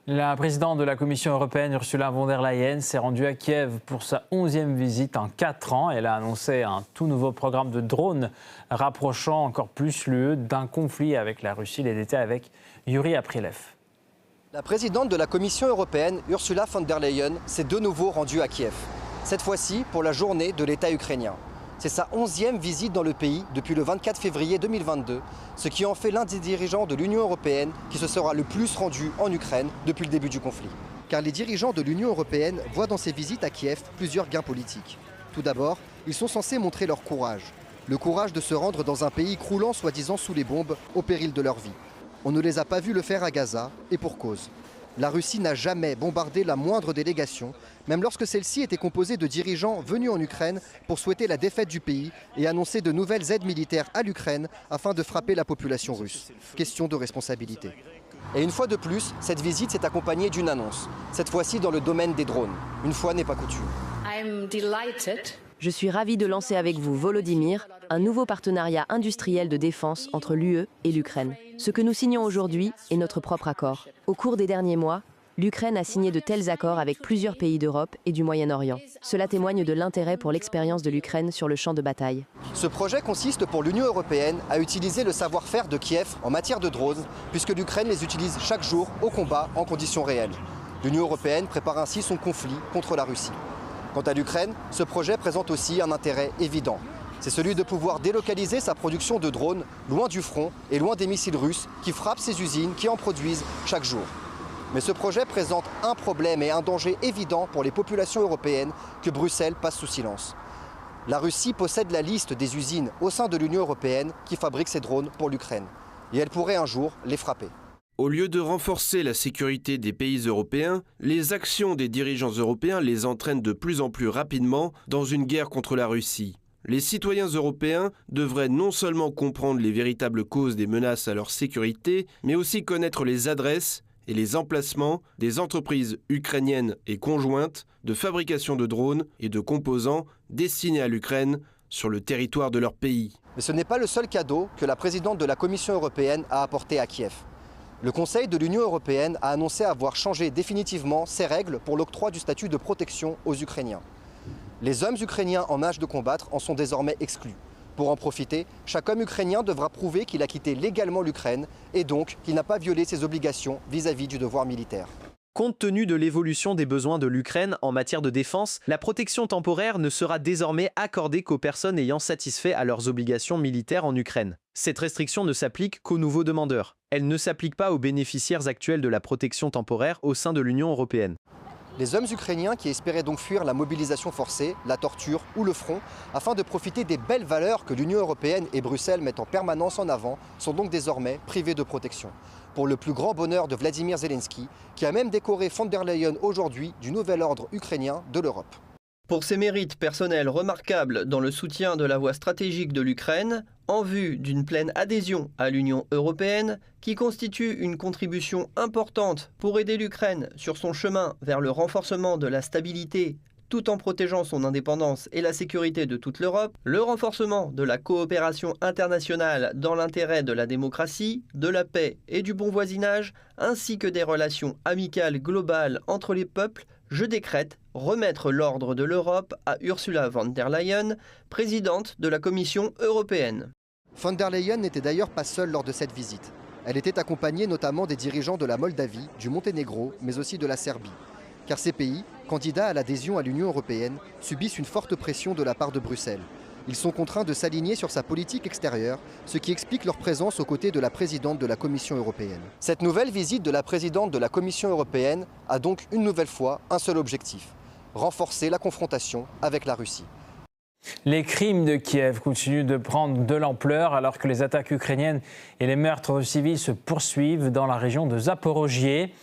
La présidente de la Commission européenne, Ursula von der Leyen, s'est rendue à Kiev pour sa 11e visite en 4 ans. Elle a annoncé un tout nouveau programme de drones rapprochant encore plus l'UE d'un conflit avec la Russie. Les détails avec Yuri Aprilev. La présidente de la Commission européenne, Ursula von der Leyen, s'est de nouveau rendue à Kiev. Cette fois-ci pour la journée de l'État ukrainien. C'est sa 11e visite dans le pays depuis le 24 février 2022, ce qui en fait l'un des dirigeants de l'Union européenne qui se sera le plus rendu en Ukraine depuis le début du conflit. Car les dirigeants de l'Union européenne voient dans ces visites à Kiev plusieurs gains politiques. Tout d'abord, ils sont censés montrer leur courage. Le courage de se rendre dans un pays croulant soi-disant sous les bombes au péril de leur vie. On ne les a pas vus le faire à Gaza, et pour cause. La Russie n'a jamais bombardé la moindre délégation, même lorsque celle-ci était composée de dirigeants venus en Ukraine pour souhaiter la défaite du pays et annoncer de nouvelles aides militaires à l'Ukraine afin de frapper la population russe. Question de responsabilité. Et une fois de plus, cette visite s'est accompagnée d'une annonce, cette fois-ci dans le domaine des drones. Une fois n'est pas coutume. Je suis ravie de lancer avec vous, Volodymyr, un nouveau partenariat industriel de défense entre l'UE et l'Ukraine. Ce que nous signons aujourd'hui est notre propre accord. Au cours des derniers mois, l'Ukraine a signé de tels accords avec plusieurs pays d'Europe et du Moyen-Orient. Cela témoigne de l'intérêt pour l'expérience de l'Ukraine sur le champ de bataille. Ce projet consiste pour l'Union européenne à utiliser le savoir-faire de Kiev en matière de drones, puisque l'Ukraine les utilise chaque jour au combat en conditions réelles. L'Union européenne prépare ainsi son conflit contre la Russie. Quant à l'Ukraine, ce projet présente aussi un intérêt évident. C'est celui de pouvoir délocaliser sa production de drones loin du front et loin des missiles russes qui frappent ces usines qui en produisent chaque jour. Mais ce projet présente un problème et un danger évident pour les populations européennes que Bruxelles passe sous silence. La Russie possède la liste des usines au sein de l'Union européenne qui fabriquent ces drones pour l'Ukraine. Et elle pourrait un jour les frapper. Au lieu de renforcer la sécurité des pays européens, les actions des dirigeants européens les entraînent de plus en plus rapidement dans une guerre contre la Russie. Les citoyens européens devraient non seulement comprendre les véritables causes des menaces à leur sécurité, mais aussi connaître les adresses et les emplacements des entreprises ukrainiennes et conjointes de fabrication de drones et de composants destinés à l'Ukraine sur le territoire de leur pays. Mais ce n'est pas le seul cadeau que la présidente de la Commission européenne a apporté à Kiev. Le Conseil de l'Union européenne a annoncé avoir changé définitivement ses règles pour l'octroi du statut de protection aux Ukrainiens. Les hommes ukrainiens en âge de combattre en sont désormais exclus. Pour en profiter, chaque homme ukrainien devra prouver qu'il a quitté légalement l'Ukraine et donc qu'il n'a pas violé ses obligations vis-à-vis du devoir militaire. Compte tenu de l'évolution des besoins de l'Ukraine en matière de défense, la protection temporaire ne sera désormais accordée qu'aux personnes ayant satisfait à leurs obligations militaires en Ukraine. Cette restriction ne s'applique qu'aux nouveaux demandeurs. Elle ne s'applique pas aux bénéficiaires actuels de la protection temporaire au sein de l'Union européenne. Les hommes ukrainiens qui espéraient donc fuir la mobilisation forcée, la torture ou le front, afin de profiter des belles valeurs que l'Union européenne et Bruxelles mettent en permanence en avant, sont donc désormais privés de protection. Pour le plus grand bonheur de Vladimir Zelensky, qui a même décoré von der Leyen aujourd'hui du nouvel ordre ukrainien de l'Europe. Pour ses mérites personnels remarquables dans le soutien de la voie stratégique de l'Ukraine, en vue d'une pleine adhésion à l'Union européenne, qui constitue une contribution importante pour aider l'Ukraine sur son chemin vers le renforcement de la stabilité, tout en protégeant son indépendance et la sécurité de toute l'Europe, le renforcement de la coopération internationale dans l'intérêt de la démocratie, de la paix et du bon voisinage, ainsi que des relations amicales globales entre les peuples, je décrète remettre l'ordre de l'Europe à Ursula von der Leyen, présidente de la Commission européenne. Von der Leyen n'était d'ailleurs pas seule lors de cette visite. Elle était accompagnée notamment des dirigeants de la Moldavie, du Monténégro, mais aussi de la Serbie. Car ces pays, candidats à l'adhésion à l'Union européenne, subissent une forte pression de la part de Bruxelles. Ils sont contraints de s'aligner sur sa politique extérieure, ce qui explique leur présence aux côtés de la présidente de la Commission européenne. Cette nouvelle visite de la présidente de la Commission européenne a donc une nouvelle fois un seul objectif: renforcer la confrontation avec la Russie. Les crimes de Kiev continuent de prendre de l'ampleur alors que les attaques ukrainiennes et les meurtres civils se poursuivent dans la région de Zaporojié.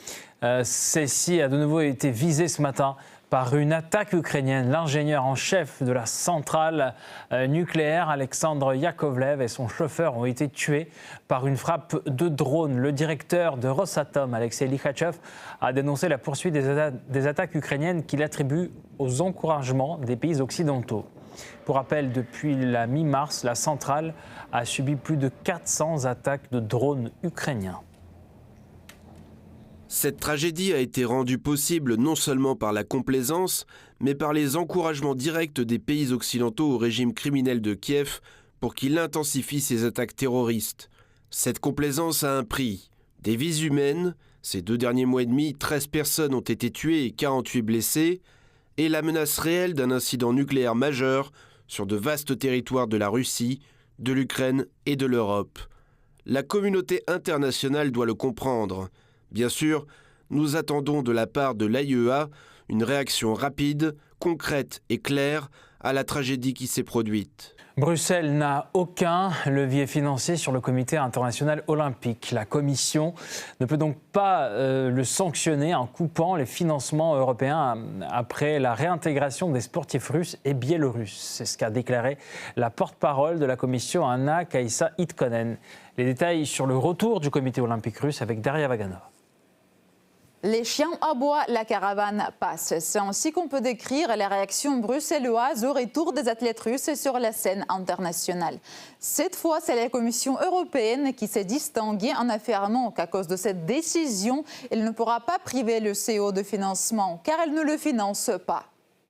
Celle-ci a de nouveau été visée ce matin par une attaque ukrainienne. L'ingénieur en chef de la centrale nucléaire, Alexandre Yakovlev, et son chauffeur ont été tués par une frappe de drone. Le directeur de Rosatom, Alexei Likhachev, a dénoncé la poursuite des attaques ukrainiennes qu'il attribue aux encouragements des pays occidentaux. Pour rappel, depuis la mi-mars, la centrale a subi plus de 400 attaques de drones ukrainiens. Cette tragédie a été rendue possible non seulement par la complaisance, mais par les encouragements directs des pays occidentaux au régime criminel de Kiev pour qu'il intensifie ses attaques terroristes. Cette complaisance a un prix, des vies humaines. Ces 2 derniers mois et demi, 13 personnes ont été tuées et 48 blessées, et la menace réelle d'un incident nucléaire majeur sur de vastes territoires de la Russie, de l'Ukraine et de l'Europe. La communauté internationale doit le comprendre. Bien sûr, nous attendons de la part de l'AIEA une réaction rapide, concrète et claire à la tragédie qui s'est produite. Bruxelles n'a aucun levier financier sur le comité international olympique. La Commission ne peut donc pas le sanctionner en coupant les financements européens après la réintégration des sportifs russes et biélorusses. C'est ce qu'a déclaré la porte-parole de la Commission, Anna-Kaisa Itkonen. Les détails sur le retour du comité olympique russe avec Daria Vaganova. Les chiens aboient, la caravane passe. C'est ainsi qu'on peut décrire la réaction bruxelloise au retour des athlètes russes sur la scène internationale. Cette fois, c'est la Commission européenne qui s'est distinguée en affirmant qu'à cause de cette décision, elle ne pourra pas priver le CO de financement, car elle ne le finance pas.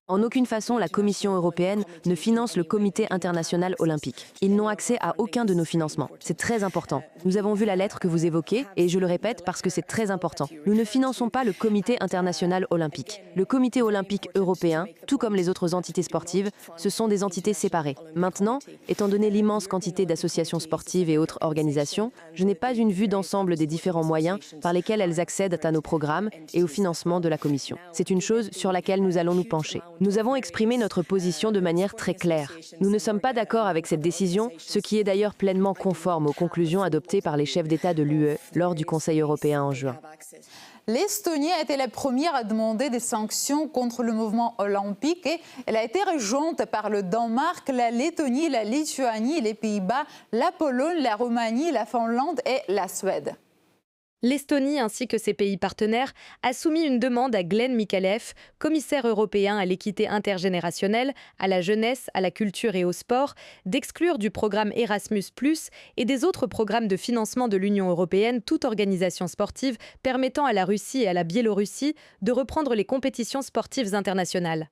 En aucune façon, la Commission européenne ne finance le Comité international olympique. Ils n'ont accès à aucun de nos financements. C'est très important. Nous avons vu la lettre que vous évoquez, et je le répète parce que c'est très important. Nous ne finançons pas le Comité international olympique. Le Comité olympique européen, tout comme les autres entités sportives, ce sont des entités séparées. Maintenant, étant donné l'immense quantité d'associations sportives et autres organisations, je n'ai pas une vue d'ensemble des différents moyens par lesquels elles accèdent à nos programmes et au financement de la Commission. C'est une chose sur laquelle nous allons nous pencher. Nous avons exprimé notre position de manière très claire. Nous ne sommes pas d'accord avec cette décision, ce qui est d'ailleurs pleinement conforme aux conclusions adoptées par les chefs d'État de l'UE lors du Conseil européen en juin. L'Estonie a été la première à demander des sanctions contre le mouvement olympique et elle a été rejointe par le Danemark, la Lettonie, la Lituanie, les Pays-Bas, la Pologne, la Roumanie, la Finlande et la Suède. L'Estonie ainsi que ses pays partenaires a soumis une demande à Glen Mikalev, commissaire européen à l'équité intergénérationnelle, à la jeunesse, à la culture et au sport, d'exclure du programme Erasmus+ et des autres programmes de financement de l'Union européenne toute organisation sportive permettant à la Russie et à la Biélorussie de reprendre les compétitions sportives internationales.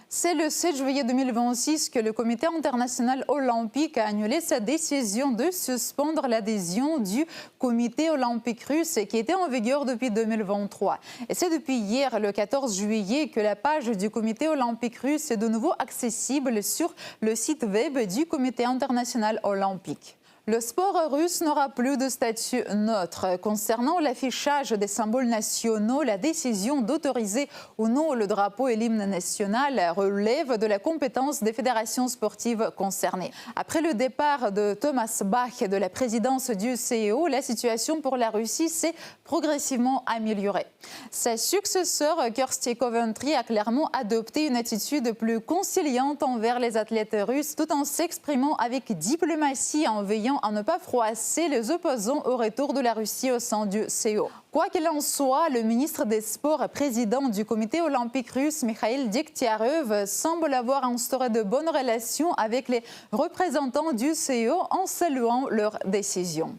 C'est le 7 juillet 2026 que le Comité international olympique a annulé sa décision de suspendre l'adhésion du Comité olympique russe qui était en vigueur depuis 2023. Et c'est depuis hier, le 14 juillet, que la page du Comité olympique russe est de nouveau accessible sur le site web du Comité international olympique. Le sport russe n'aura plus de statut neutre. Concernant l'affichage des symboles nationaux, la décision d'autoriser ou non le drapeau et l'hymne national relève de la compétence des fédérations sportives concernées. Après le départ de Thomas Bach de la présidence du CEO, la situation pour la Russie s'est progressivement améliorée. Sa successeur, Kirsty Coventry, a clairement adopté une attitude plus conciliante envers les athlètes russes, tout en s'exprimant avec diplomatie en veillant à ne pas froisser les opposants au retour de la Russie au sein du CO. Quoi qu'il en soit, le ministre des Sports, président du Comité olympique russe, Mikhail Degtyarev, semble avoir instauré de bonnes relations avec les représentants du CO en saluant leur décision.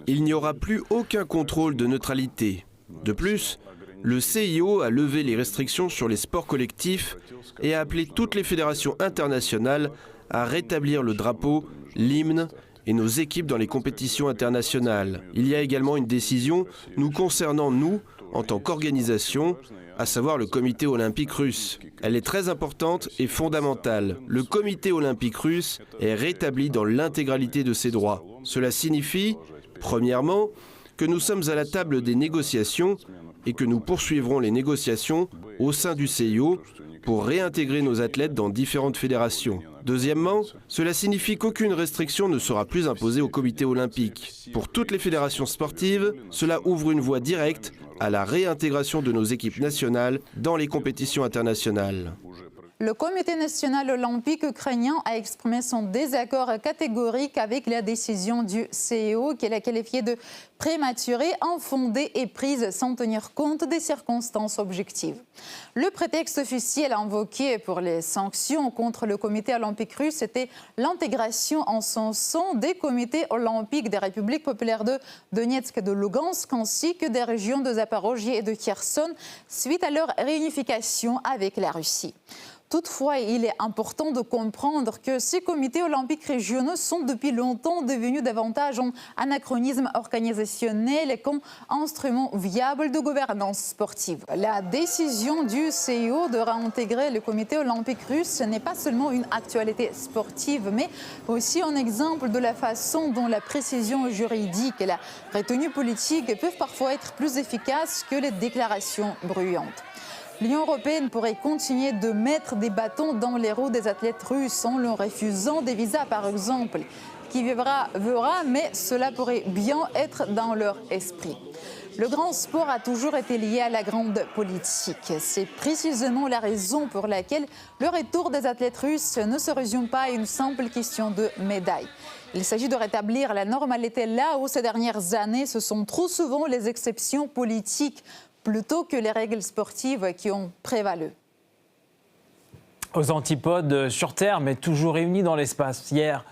Il n'y aura plus aucun contrôle de neutralité. De plus, le CIO a levé les restrictions sur les sports collectifs et a appelé toutes les fédérations internationales à rétablir le drapeau, l'hymne et nos équipes dans les compétitions internationales. Il y a également une décision nous concernant, nous, en tant qu'organisation, à savoir le Comité olympique russe. Elle est très importante et fondamentale. Le Comité olympique russe est rétabli dans l'intégralité de ses droits. Cela signifie, premièrement, que nous sommes à la table des négociations et que nous poursuivrons les négociations au sein du CIO pour réintégrer nos athlètes dans différentes fédérations. Deuxièmement, cela signifie qu'aucune restriction ne sera plus imposée au comité olympique. Pour toutes les fédérations sportives, cela ouvre une voie directe à la réintégration de nos équipes nationales dans les compétitions internationales. Le Comité national olympique ukrainien a exprimé son désaccord catégorique avec la décision du CIO qu'il a qualifiée de prématurée, infondée et prise sans tenir compte des circonstances objectives. Le prétexte officiel invoqué pour les sanctions contre le Comité olympique russe était l'intégration en son sein des comités olympiques des républiques populaires de Donetsk et de Lugansk ainsi que des régions de Zaporogie et de Kherson suite à leur réunification avec la Russie. Toutefois, il est important de comprendre que ces comités olympiques régionaux sont depuis longtemps devenus davantage un anachronisme organisationnel qu'un instrument viable de gouvernance sportive. La décision du CIO de réintégrer le comité olympique russe n'est pas seulement une actualité sportive, mais aussi un exemple de la façon dont la précision juridique et la retenue politique peuvent parfois être plus efficaces que les déclarations bruyantes. L'Union européenne pourrait continuer de mettre des bâtons dans les roues des athlètes russes en leur refusant des visas, par exemple, qui verra, mais cela pourrait bien être dans leur esprit. Le grand sport a toujours été lié à la grande politique. C'est précisément la raison pour laquelle le retour des athlètes russes ne se résume pas à une simple question de médaille. Il s'agit de rétablir la normalité là où ces dernières années, ce sont trop souvent les exceptions politiques plutôt que les règles sportives qui ont prévalu. Aux antipodes sur Terre, mais toujours réunis dans l'espace. Hier,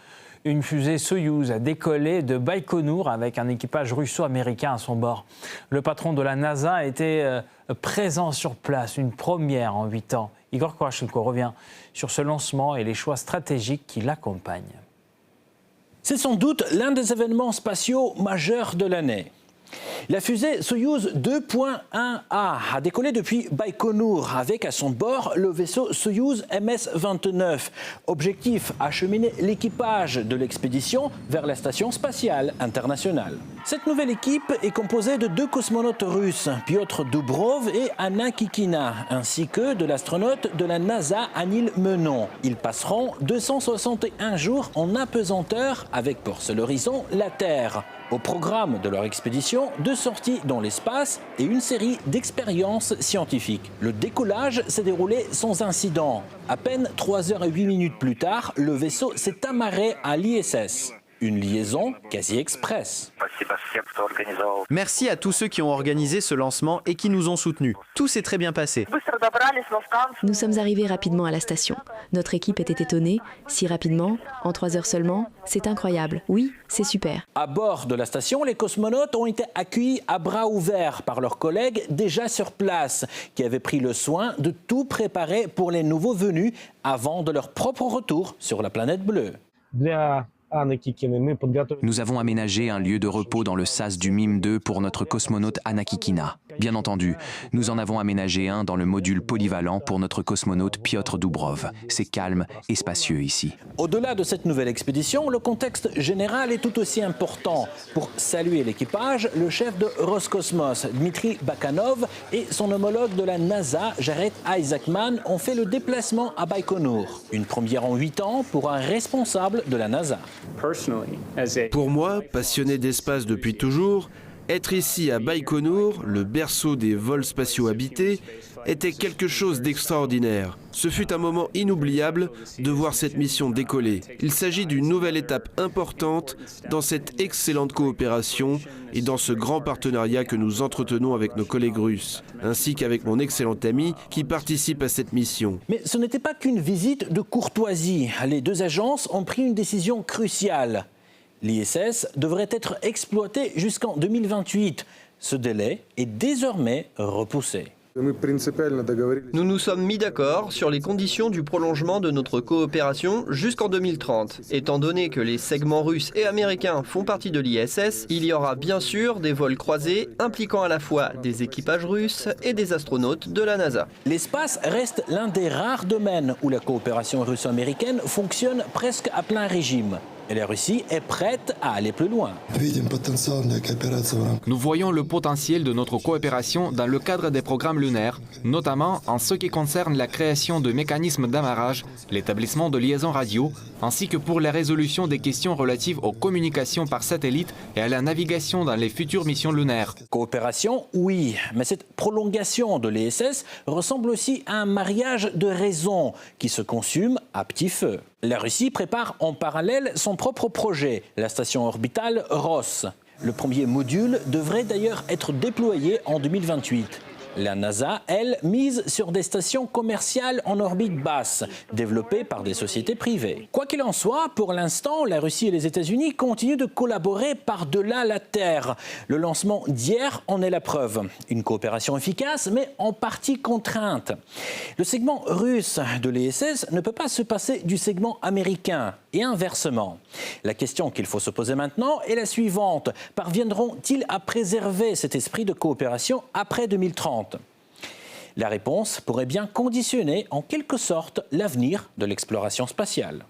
une fusée Soyouz a décollé de Baïkonour avec un équipage russo-américain à son bord. Le patron de la NASA était présent sur place, une première en 8 ans. Igor Korachenko revient sur ce lancement et les choix stratégiques qui l'accompagnent. C'est sans doute l'un des événements spatiaux majeurs de l'année. La fusée Soyouz 2.1A a décollé depuis Baïkonour avec à son bord le vaisseau Soyouz MS-29. Objectif, acheminer l'équipage de l'expédition vers la station spatiale internationale. Cette nouvelle équipe est composée de 2 cosmonautes russes, Piotr Dubrov et Anna Kikina, ainsi que de l'astronaute de la NASA Anil Menon. Ils passeront 261 jours en apesanteur avec pour seul horizon la Terre. Au programme de leur expédition, 2 sorties dans l'espace et une série d'expériences scientifiques. Le décollage s'est déroulé sans incident. À peine 3h08 plus tard, le vaisseau s'est amarré à l'ISS. Une liaison quasi express. Merci à tous ceux qui ont organisé ce lancement et qui nous ont soutenus. Tout s'est très bien passé. Nous sommes arrivés rapidement à la station. Notre équipe était étonnée, si rapidement, en 3 heures seulement, c'est incroyable. Oui, c'est super. À bord de la station, les cosmonautes ont été accueillis à bras ouverts par leurs collègues déjà sur place, qui avaient pris le soin de tout préparer pour les nouveaux venus avant de leur propre retour sur la planète bleue. Nous avons aménagé un lieu de repos dans le sas du MIM-2 pour notre cosmonaute Anna Kikina. Bien entendu, nous en avons aménagé un dans le module polyvalent pour notre cosmonaute Piotr Dubrov. C'est calme et spacieux ici. Au-delà de cette nouvelle expédition, le contexte général est tout aussi important. Pour saluer l'équipage, le chef de Roscosmos, Dmitri Bakanov, et son homologue de la NASA, Jared Isaacman, ont fait le déplacement à Baïkonour. Une première en 8 ans pour un responsable de la NASA. Pour moi, passionné d'espace depuis toujours, être ici à Baïkonour, le berceau des vols spatiaux habités, était quelque chose d'extraordinaire. Ce fut un moment inoubliable de voir cette mission décoller. Il s'agit d'une nouvelle étape importante dans cette excellente coopération et dans ce grand partenariat que nous entretenons avec nos collègues russes, ainsi qu'avec mon excellent ami qui participe à cette mission. Mais ce n'était pas qu'une visite de courtoisie. Les 2 agences ont pris une décision cruciale. L'ISS devrait être exploité jusqu'en 2028. Ce délai est désormais repoussé. Nous nous sommes mis d'accord sur les conditions du prolongement de notre coopération jusqu'en 2030. Étant donné que les segments russes et américains font partie de l'ISS, il y aura bien sûr des vols croisés impliquant à la fois des équipages russes et des astronautes de la NASA. L'espace reste l'un des rares domaines où la coopération russo-américaine fonctionne presque à plein régime. Et la Russie est prête à aller plus loin. Nous voyons le potentiel de notre coopération dans le cadre des programmes lunaires, notamment en ce qui concerne la création de mécanismes d'amarrage, l'établissement de liaisons radio, ainsi que pour la résolution des questions relatives aux communications par satellite et à la navigation dans les futures missions lunaires. Coopération, oui, mais cette prolongation de l'ISS ressemble aussi à un mariage de raisons qui se consume à petit feu. La Russie prépare en parallèle son propre projet, la station orbitale Ross. Le premier module devrait d'ailleurs être déployé en 2028. La NASA, elle, mise sur des stations commerciales en orbite basse, développées par des sociétés privées. Quoi qu'il en soit, pour l'instant, la Russie et les États-Unis continuent de collaborer par-delà la Terre. Le lancement d'hier en est la preuve. Une coopération efficace, mais en partie contrainte. Le segment russe de l'ISS ne peut pas se passer du segment américain, et inversement. La question qu'il faut se poser maintenant est la suivante. Parviendront-ils à préserver cet esprit de coopération après 2030 ? La réponse pourrait bien conditionner en quelque sorte l'avenir de l'exploration spatiale.